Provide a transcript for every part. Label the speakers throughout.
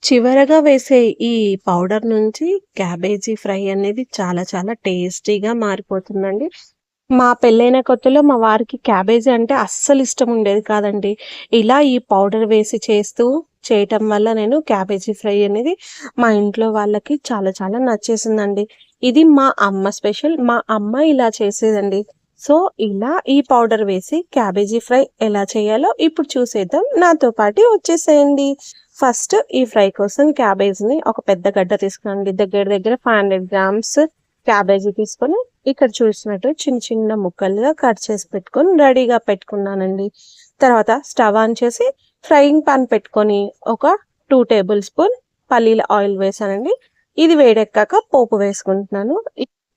Speaker 1: చివరగా వేసే ఈ పౌడర్ నుంచి క్యాబేజీ ఫ్రై అనేది చాలా చాలా టేస్టీగా మారిపోతుందండి. మా పెళ్ళైన కొత్తలో మా వారికి క్యాబేజీ అంటే అస్సలు ఇష్టం ఉండేది కాదండి. ఇలా ఈ పౌడర్ వేసి చేయటం వల్ల నేను క్యాబేజీ ఫ్రై అనేది మా ఇంట్లో వాళ్ళకి చాలా చాలా నచ్చేసిందండి. ఇది మా అమ్మ స్పెషల్. మా అమ్మ ఇలా చేసేదండి. సో, ఇలా ఈ పౌడర్ వేసి క్యాబేజీ ఫ్రై ఎలా చేయాలో ఇప్పుడు చూసేద్దాం. నాతో పాటు వచ్చేసేయండి. ఫస్ట్ ఈ ఫ్రై కోసం క్యాబేజ్‌ని ఒక పెద్ద గడ్డ తీసుకున్నానండి. దగ్గర దగ్గర 500 గ్రామ్స్ క్యాబేజీ తీసుకొని ఇక్కడ చూసినట్టు చిన్న చిన్న ముక్కలుగా కట్ చేసి పెట్టుకొని రెడీగా పెట్టుకున్నానండి. తర్వాత స్టవ్ ఆన్ చేసి ఫ్రైయింగ్ పాన్ పెట్టుకొని ఒక 2 టేబుల్ స్పూన్ పల్లీల ఆయిల్ వేసానండి. ఇది వేడెక్కాక పోపు వేసుకుంటున్నాను.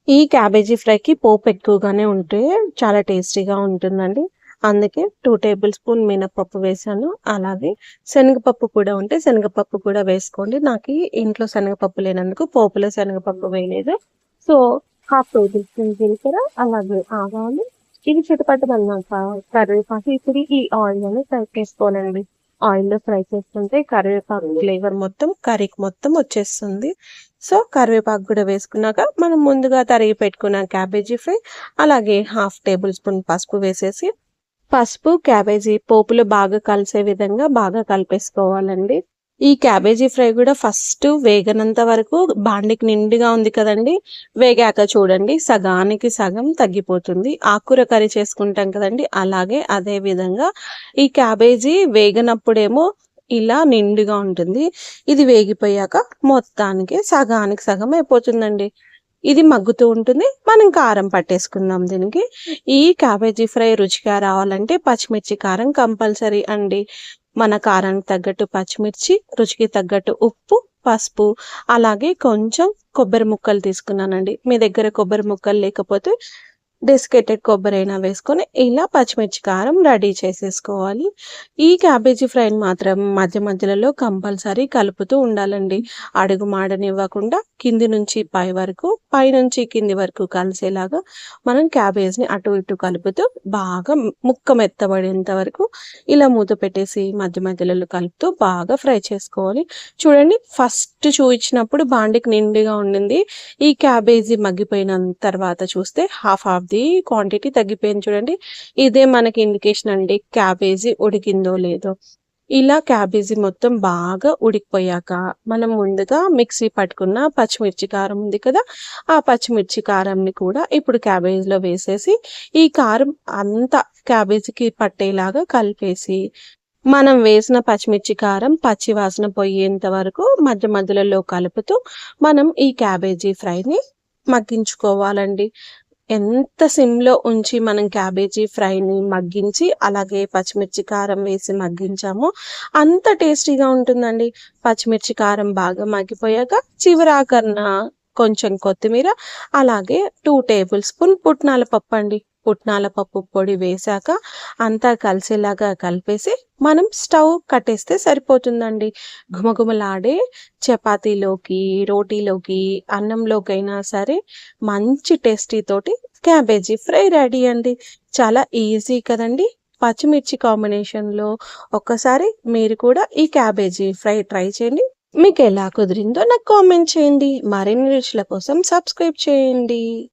Speaker 1: ఈ క్యాబేజీ ఫ్రైకి పోపు ఎక్కువగానే ఉంటే చాలా టేస్టీగా ఉంటుందండి. అందుకే 2 టేబుల్ స్పూన్ మినపప్పు వేసాను. అలాగే శనగపప్పు కూడా ఉంటే శనగపప్పు కూడా వేసుకోండి. నాకి ఇంట్లో శనగపప్పు లేనందుకు పోపులో శనగపప్పు వేయలేదు. సో, హాఫ్ టేబుల్ స్పూన్ జీలకర్ర, అలాగే ఆవాలు, ఇది చిటపటమన్నాక కరివేపాకు. ఇప్పుడు ఈ ఆయిల్‌లోనే ఫ్రై చేసుకోవాలండి. ఆయిల్‌లో ఫ్రై చేసుకుంటే కరివేపాకు ఫ్లేవర్ మొత్తం కర్రీకి మొత్తం వచ్చేస్తుంది. సో, కరివేపాకు కూడా వేసుకున్నాక మనం ముందుగా తరిగి పెట్టుకున్న క్యాబేజీ ఫ్రై, అలాగే హాఫ్ టేబుల్ స్పూన్ పసుపు వేసేసి క్యాబేజీ పోపులో బాగా కలిసే విధంగా బాగా కలిపేసుకోవాలండి. ఈ క్యాబేజీ ఫ్రై కూడా ఫస్ట్ వేగనంత వరకు బాండికి నిండుగా ఉంది కదండీ! వేగాక చూడండి సగానికి సగం తగ్గిపోతుంది. ఆకుకూర కర్రీ చేసుకుంటాం కదండీ! అలాగే అదే విధంగా ఈ క్యాబేజీ వేగనప్పుడేమో ఇలా నిండుగా ఉంటుంది. ఇది వేగిపోయాక మొత్తానికి సగానికి సగం అయిపోతుందండి. ఇది మగ్గుతూ ఉంటుంది. మనం కారం పట్టేసుకుందాం దీనికి. ఈ క్యాబేజీ ఫ్రై రుచిగా రావాలంటే పచ్చిమిర్చి కారం కంపల్సరీ అండి. మన కారానికి తగ్గట్టు పచ్చిమిర్చి, రుచికి తగ్గట్టు ఉప్పు, పసుపు, అలాగే కొంచెం కొబ్బరి ముక్కలు తీసుకున్నానండి. మీ దగ్గర కొబ్బరి ముక్కలు లేకపోతే డెసికేటెడ్ కొబ్బరైనా వేసుకొని ఇలా పచ్చిమిర్చి కారం రెడీ చేసేసుకోవాలి. ఈ క్యాబేజీ ఫ్రైని మాత్రం మధ్య మధ్యలలో కంపల్సరీ కలుపుతూ ఉండాలండి. అడుగు మాడనివ్వకుండా కింది నుంచి పై వరకు, పైనుంచి కింది వరకు కలిసేలాగా మనం క్యాబేజ్‌ని అటు ఇటు కలుపుతూ బాగా ముక్క మెత్తబడేంత వరకు ఇలా మూత పెట్టేసి మధ్య మధ్యలలో కలుపుతూ బాగా ఫ్రై చేసుకోవాలి. చూడండి ఫస్ట్ చూయించినప్పుడు బాండికి నిండుగా ఉండింది. ఈ క్యాబేజీ మగ్గిపోయిన తర్వాత చూస్తే హాఫ్ ది క్వాంటిటీ తగ్గిపోయింది చూడండి. ఇదే మనకి ఇండికేషన్ అండి క్యాబేజీ ఉడికిందో లేదో. ఇలా క్యాబేజీ మొత్తం బాగా ఉడికిపోయాక మనం ముందుగా మిక్సీ పట్టుకున్న పచ్చిమిర్చి కారం ఉంది కదా! ఆ పచ్చిమిర్చి కారంని కూడా ఇప్పుడు క్యాబేజీలో వేసేసి ఈ కారం అంతా క్యాబేజీకి పట్టేలాగా కలిపేసి మనం వేసిన పచ్చిమిర్చి కారం పచ్చి వాసన పోయేంత వరకు మధ్య మధ్యలలో కలుపుతూ మనం ఈ క్యాబేజీ ఫ్రైని మగ్గించుకోవాలండి. ఎంత సిమ్‌లో ఉంచి మనం క్యాబేజీ ఫ్రైని మగ్గించి, అలాగే పచ్చిమిర్చి కారం వేసి మగ్గించామో అంత టేస్టీగా ఉంటుందండి. పచ్చిమిర్చి కారం బాగా మగ్గిపోయాక చివరాఖరిన కొంచెం కొత్తిమీర, అలాగే 2 టేబుల్ స్పూన్ పుట్నాల పప్పండి. పుట్నాల పప్పు పొడి వేశాక అంతా కలిసేలాగా కలిపేసి మనం స్టవ్ కట్టేస్తే సరిపోతుందండి. ఘుమఘుమలాడే చపాతీలోకి, రోటీలోకి, అన్నంలోకైనా సరే మంచి టేస్టీ తోటి క్యాబేజీ ఫ్రై రెడీ అండి. చాలా ఈజీ కదండీ! పచ్చిమిర్చి కాంబినేషన్‌లో ఒక్కసారి మీరు కూడా ఈ క్యాబేజీ ఫ్రై ట్రై చేయండి. మీకెలా కుదిరిందో నాకు కామెంట్ చేయండి. మరిన్ని రుచుల కోసం సబ్స్క్రైబ్ చేయండి.